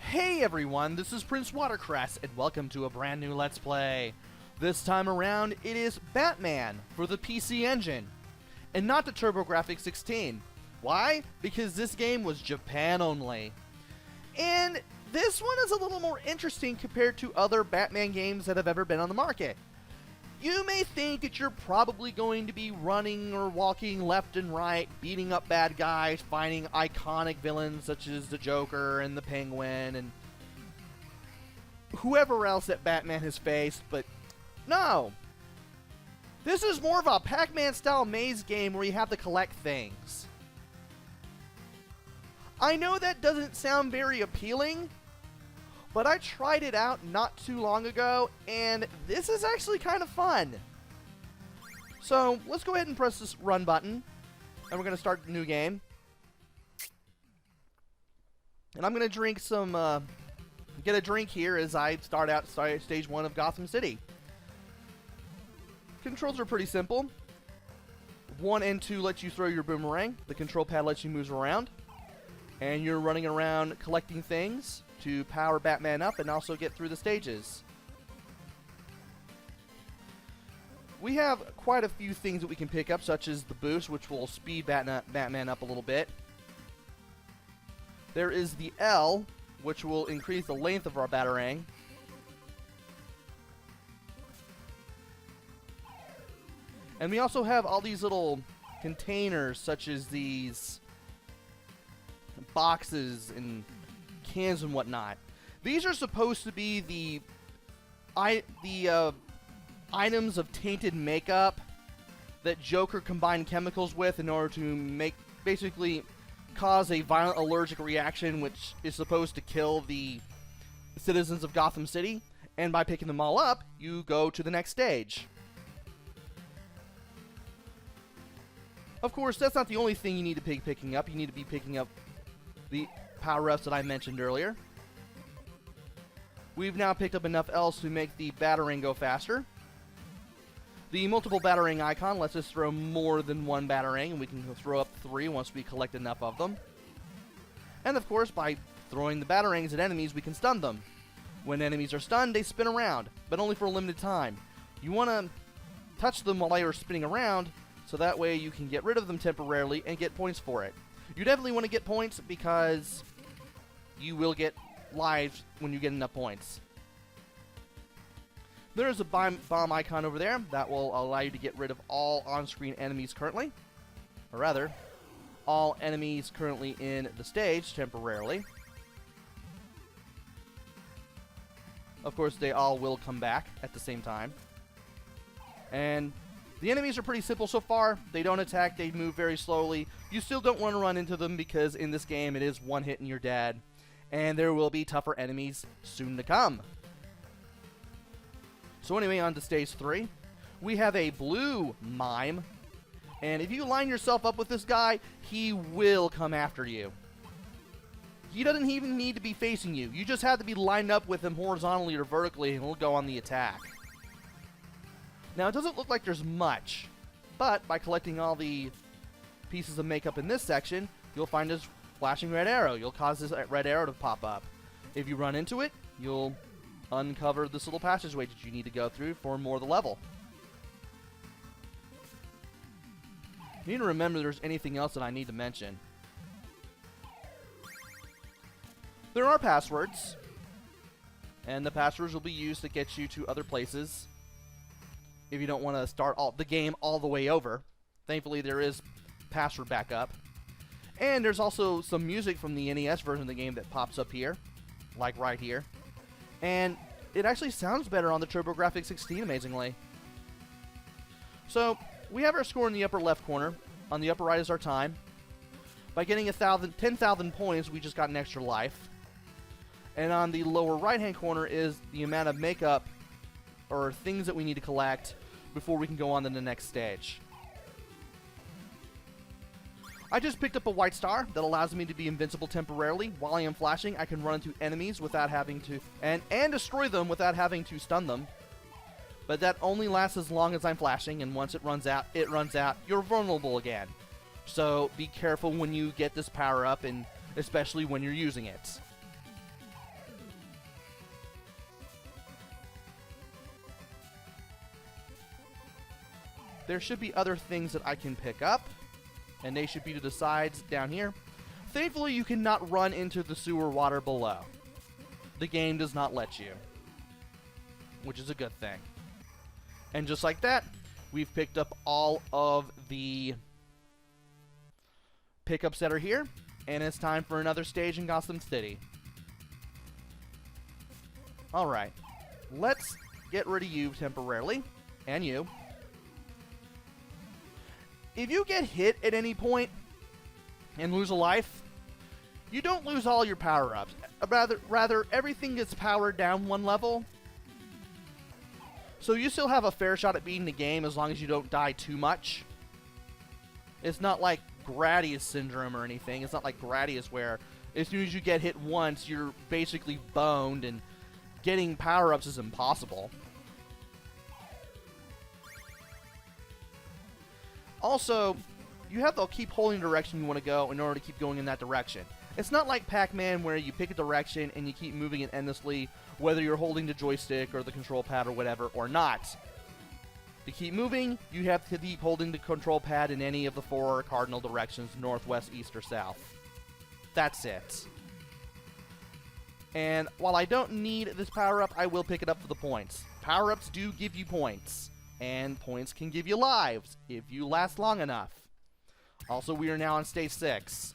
Hey everyone, this is PrinceWatercress, and welcome to a brand new Let's Play. This time around, it is Batman for the PC Engine, and not the TurboGrafx 16. Why? Because this game was Japan only. And this one is a little more interesting compared to other Batman games that have ever been on the market. You may think that you're probably going to be running or walking left and right, beating up bad guys, fighting iconic villains such as the Joker and the Penguin and whoever else that Batman has faced, but no. This is more of a Pac-Man style maze game where you have to collect things. I know that doesn't sound very appealing, but I tried it out not too long ago, and this is actually kind of fun. So, let's go ahead and press this run button, and we're going to start the new game. And I'm going to drink some, get a drink here as I start out stage 1 of Gotham City. Controls are pretty simple. 1 and 2 let you throw your boomerang. The control pad lets you move around. And you're running around collecting things to power Batman up and also get through the stages. We have quite a few things that we can pick up, such as the boost, which will speed Batman up a little bit. There is the L, which will increase the length of our Batarang. And we also have all these little containers, such as these boxes and cans and whatnot. These are supposed to be the items of tainted makeup that Joker combined chemicals with in order to basically cause a violent allergic reaction, which is supposed to kill the citizens of Gotham City. And by picking them all up, you go to the next stage. Of course, that's not the only thing you need to be picking up. You need to be picking up the power-ups that I mentioned earlier. We've now picked up enough L's to make the Batarang go faster. The multiple Batarang icon lets us throw more than one Batarang, and we can throw up 3 once we collect enough of them. And of course, by throwing the Batarangs at enemies, we can stun them. When enemies are stunned, they spin around, but only for a limited time. You want to touch them while they are spinning around, so that way you can get rid of them temporarily and get points for it. You definitely want to get points because you will get lives when you get enough points. There's a bomb icon over there that will allow you to get rid of all on-screen enemies currently. Or rather, all enemies currently in the stage temporarily. Of course, they all will come back at the same time. And the enemies are pretty simple so far. They don't attack, they move very slowly. You still don't want to run into them because in this game it is one hit and you're dead. And there will be tougher enemies soon to come. So anyway, on to stage 3. We have a blue mime. And if you line yourself up with this guy, he will come after you. He doesn't even need to be facing you. You just have to be lined up with him horizontally or vertically and he'll go on the attack. Now, it doesn't look like there's much, but by collecting all the pieces of makeup in this section, you'll find this flashing red arrow. You'll cause this red arrow to pop up. If you run into it, you'll uncover this little passageway that you need to go through for more of the level. You need to remember there's anything else that I need to mention. There are passwords, and the passwords will be used to get you to other places if you don't want to start the game all the way over. Thankfully, there is password backup. And there's also some music from the NES version of the game that pops up here, like right here. And it actually sounds better on the TurboGrafx 16, amazingly. So, we have our score in the upper left corner. On the upper right is our time. By getting 10,000 points, we just got an extra life. And on the lower right-hand corner is the amount of makeup or things that we need to collect before we can go on to the next stage. I just picked up a white star that allows me to be invincible temporarily. While I am flashing, I can run into enemies without having to and destroy them without having to stun them. But that only lasts as long as I'm flashing, and once it runs out, you're vulnerable again. So be careful when you get this power up, and especially when you're using it. there should be other things that I can pick up, and they should be to the sides down here. Thankfully, you cannot run into the sewer water below. The game does not let you, which is a good thing. And just like that, we've picked up all of the pickups that are here, and it's time for another stage in Gotham City. Alright, let's get rid of you temporarily, and you. If you get hit at any point and lose a life, you don't lose all your power-ups. Rather, everything gets powered down one level. So you still have a fair shot at beating the game as long as you don't die too much. It's not like Gradius syndrome or anything. It's not like Gradius where as soon as you get hit once, you're basically boned and getting power-ups is impossible. Also, you have to keep holding the direction you want to go in order to keep going in that direction. It's not like Pac-Man where you pick a direction and you keep moving it endlessly, whether you're holding the joystick or the control pad or whatever, or not. To keep moving, you have to keep holding the control pad in any of the 4 cardinal directions, north, west, east, or south. That's it. And while I don't need this power-up, I will pick it up for the points. Power-ups do give you points, and points can give you lives if you last long enough. Also, we are now on stage 6.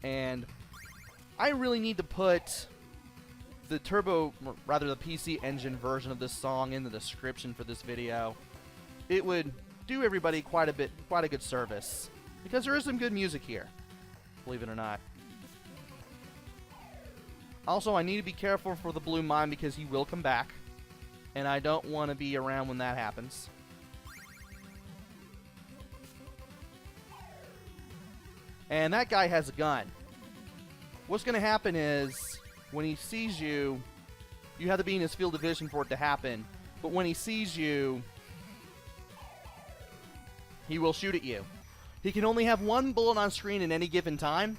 And I really need to put the the PC Engine version of this song in the description for this video. It would do everybody quite a good service, because there is some good music here, believe it or not. Also, I need to be careful for the blue mine because he will come back, and I don't want to be around when that happens. And that guy has a gun. What's going to happen is, when he sees you, you have to be in his field of vision for it to happen. But when he sees you, he will shoot at you. He can only have 1 bullet on screen at any given time.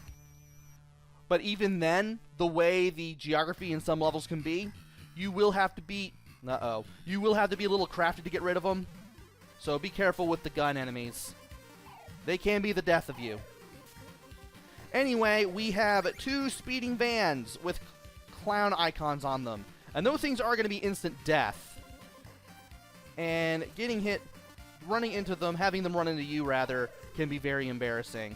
But even then, the way the geography in some levels can be, you will have to be... You will have to be a little crafty to get rid of them. So be careful with the gun enemies. They can be the death of you. Anyway, we have 2 speeding vans with clown icons on them. And those things are going to be instant death. And getting hit, running into them, having them run into you, rather, can be very embarrassing.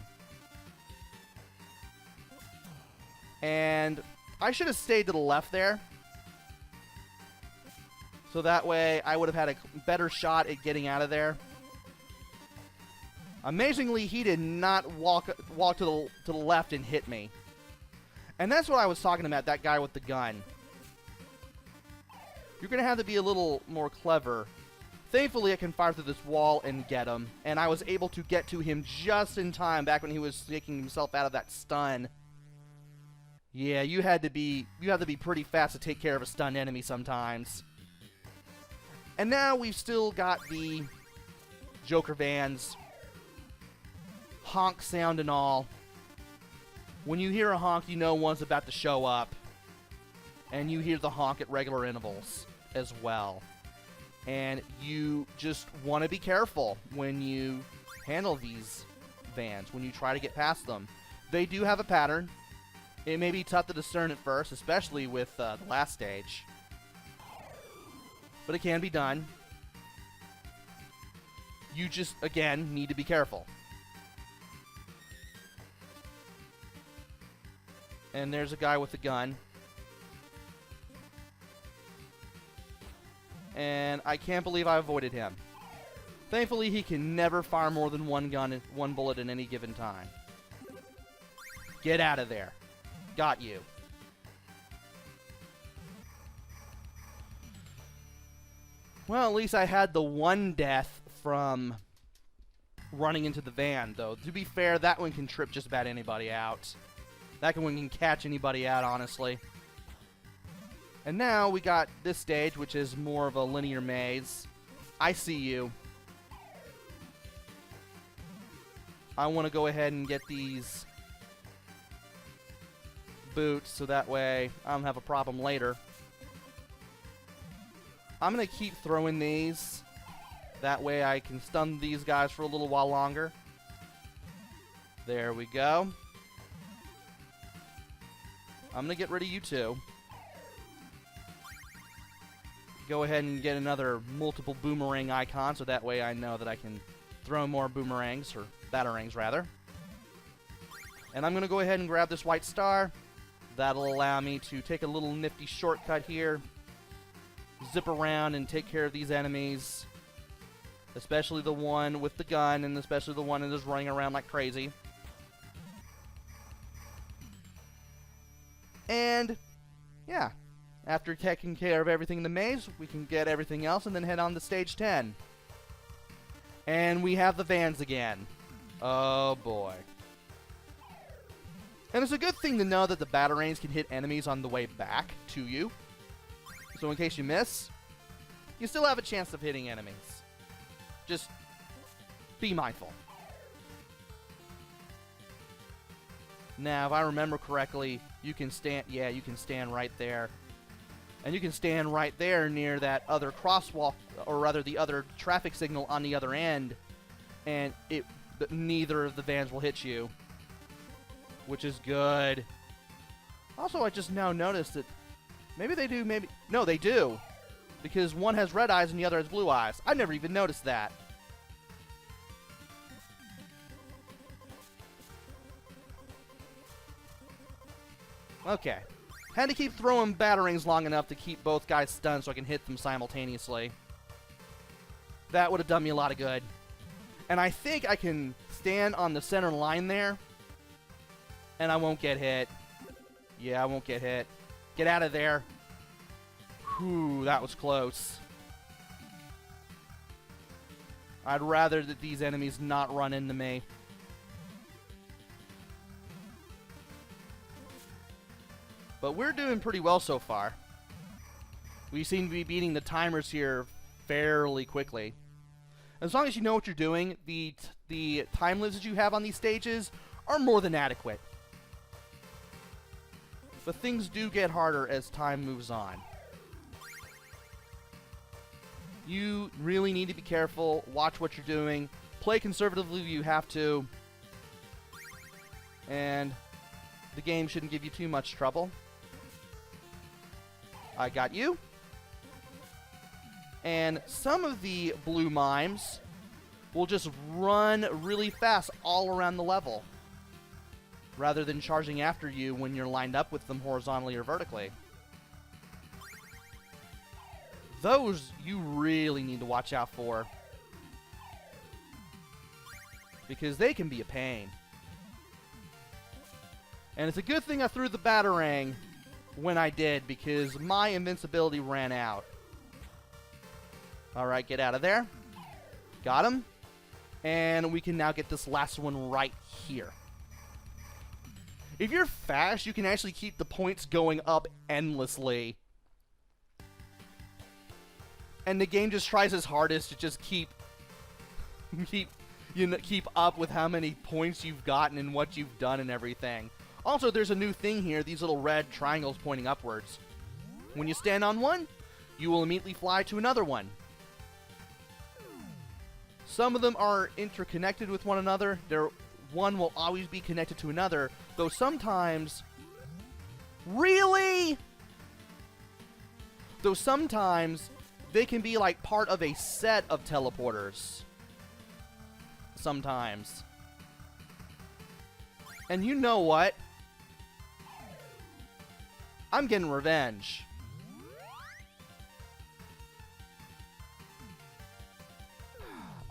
And I should have stayed to the left there. So that way I would have had a better shot at getting out of there. Amazingly, he did not walk to the left and hit me. And that's what I was talking about, that guy with the gun. You're going to have to be a little more clever. Thankfully, I can fire through this wall and get him. And I was able to get to him just in time back when he was taking himself out of that stun. Yeah, you have to be pretty fast to take care of a stunned enemy sometimes. And now we've still got the Joker vans. Honk sound and all. When you hear a honk, you know one's about to show up. And you hear the honk at regular intervals as well. And you just want to be careful when you handle these vans, when you try to get past them. They do have a pattern. It may be tough to discern at first, especially with the last stage. But it can be done. You just, again, need to be careful. And there's a guy with a gun. And I can't believe I avoided him. Thankfully, he can never fire more than 1 bullet at any given time. Get out of there. Got you. Well, at least I had the 1 death from running into the van, though. To be fair, that one can trip just about anybody out. That one can catch anybody out, honestly. And now we got this stage, which is more of a linear maze. I see you. I want to go ahead and get these boots so that way I don't have a problem later. I'm going to keep throwing these. That way I can stun these guys for a little while longer. There we go. I'm going to get rid of you two. Go ahead and get another multiple boomerang icon, so that way I know that I can throw more boomerangs, or batarangs rather. And I'm going to go ahead and grab this white star. That'll allow me to take a little nifty shortcut here. Zip around and take care of these enemies. Especially the one with the gun, and especially the one that is running around like crazy. And, yeah. After taking care of everything in the maze, we can get everything else and then head on to stage 10. And we have the vans again. Oh boy. And it's a good thing to know that the batarangs can hit enemies on the way back to you. So in case you miss, you still have a chance of hitting enemies. Just be mindful. Now, if I remember correctly, you can stand, yeah, you can stand right there. And you can stand right there near that other crosswalk, or rather the other traffic signal on the other end, and neither of the vans will hit you, which is good. Also, I just now noticed that maybe they do, maybe... No, they do, because one has red eyes and the other has blue eyes. I never even noticed that. Okay. Had to keep throwing batarangs long enough to keep both guys stunned so I can hit them simultaneously. That would have done me a lot of good. And I think I can stand on the center line there, and I won't get hit. Yeah, I won't get hit. Get out of there. Whew, that was close. I'd rather that these enemies not run into me. But we're doing pretty well so far. We seem to be beating the timers here fairly quickly. As long as you know what you're doing, the time limits you have on these stages are more than adequate. But things do get harder as time moves on. You really need to be careful, watch what you're doing, play conservatively if you have to, and the game shouldn't give you too much trouble. I got you. And some of the blue mimes will just run really fast all around the level, rather than charging after you when you're lined up with them horizontally or vertically. Those you really need to watch out for, because they can be a pain. And it's a good thing I threw the batarang when I did, because my invincibility ran out. Alright, get out of there. Got him. And we can now get this last one right here. If you're fast, you can actually keep the points going up endlessly. And the game just tries its hardest to just keep up with how many points you've gotten and what you've done and everything. Also, there's a new thing here, these little red triangles pointing upwards. When you stand on one, you will immediately fly to another one. Some of them are interconnected with one another. One will always be connected to another, though sometimes... Really? Though sometimes they can be like part of a set of teleporters. Sometimes. And you know what? I'm getting revenge.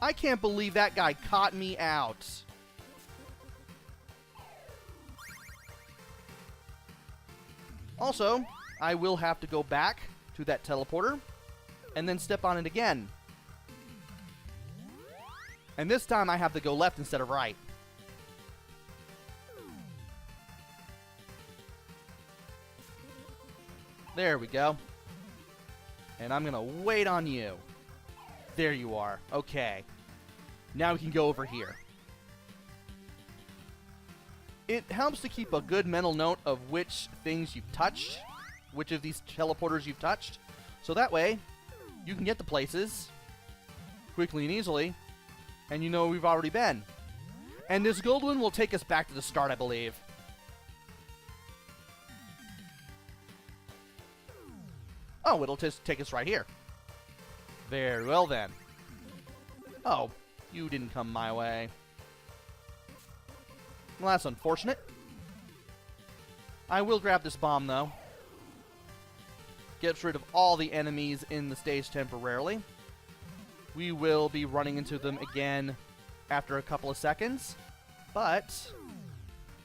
I can't believe that guy caught me out. Also, I will have to go back to that teleporter and then step on it again. And this time I have to go left instead of right. There we go. And I'm gonna wait on you. There you are. Okay. Now we can go over here. It helps to keep a good mental note of which things you've touched, which of these teleporters you've touched. So that way, you can get the places quickly and easily, and you know we've already been. And this gold one will take us back to the start, I believe. Oh, it'll just take us right here. Very well, then. Oh, you didn't come my way. Well, that's unfortunate. I will grab this bomb, though. Gets rid of all the enemies in the stage temporarily. We will be running into them again after a couple of seconds. But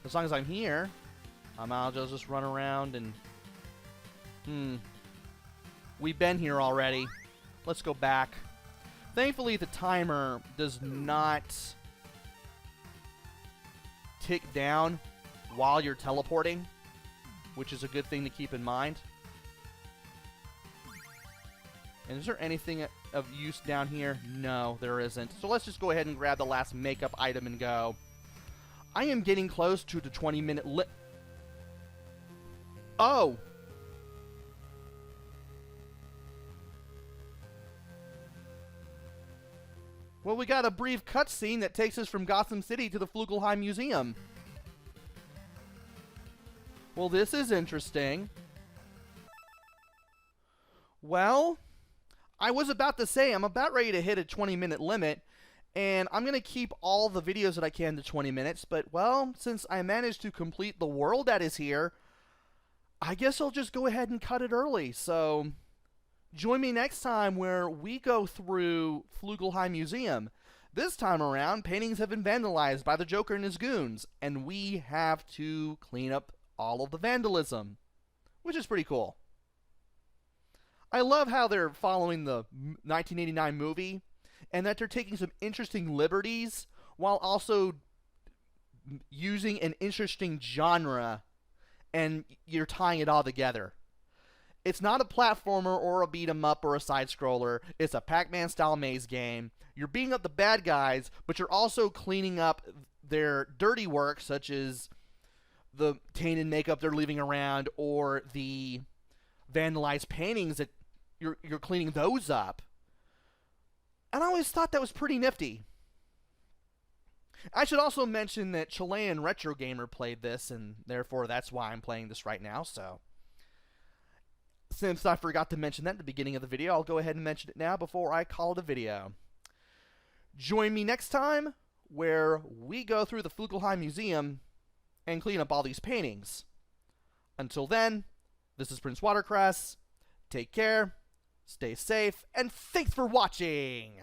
as long as I'm here, I'll just run around and... We've been here already. Let's go back. Thankfully, the timer does not tick down while you're teleporting, which is a good thing to keep in mind. And is there anything of use down here? No, there isn't. So let's just go ahead and grab the last makeup item and go. I am getting close to the 20-minute Oh! Well, we got a brief cutscene that takes us from Gotham City to the Fluegelheim Museum. Well, this is interesting. Well, I was about to say, I'm about ready to hit a 20-minute limit, and I'm going to keep all the videos that I can to 20 minutes, but, well, since I managed to complete the world that is here, I guess I'll just go ahead and cut it early, so... Join me next time where we go through Fluegelheim Museum. This time around, paintings have been vandalized by the Joker and his goons, and we have to clean up all of the vandalism, which is pretty cool. I love how they're following the 1989 movie, and that they're taking some interesting liberties while also using an interesting genre, and you're tying it all together. It's not a platformer or a beat-em-up or a side-scroller. It's a Pac-Man style maze game. You're beating up the bad guys, but you're also cleaning up their dirty work, such as the tainted makeup they're leaving around or the vandalized paintings that you're cleaning those up. And I always thought that was pretty nifty. I should also mention that Chilean Retro Gamer played this, and therefore that's why I'm playing this right now, so... Since I forgot to mention that at the beginning of the video, I'll go ahead and mention it now before I call it a video. Join me next time where we go through the Fluegelheim Museum and clean up all these paintings. Until then, this is PrinceWatercress. Take care, stay safe, and thanks for watching!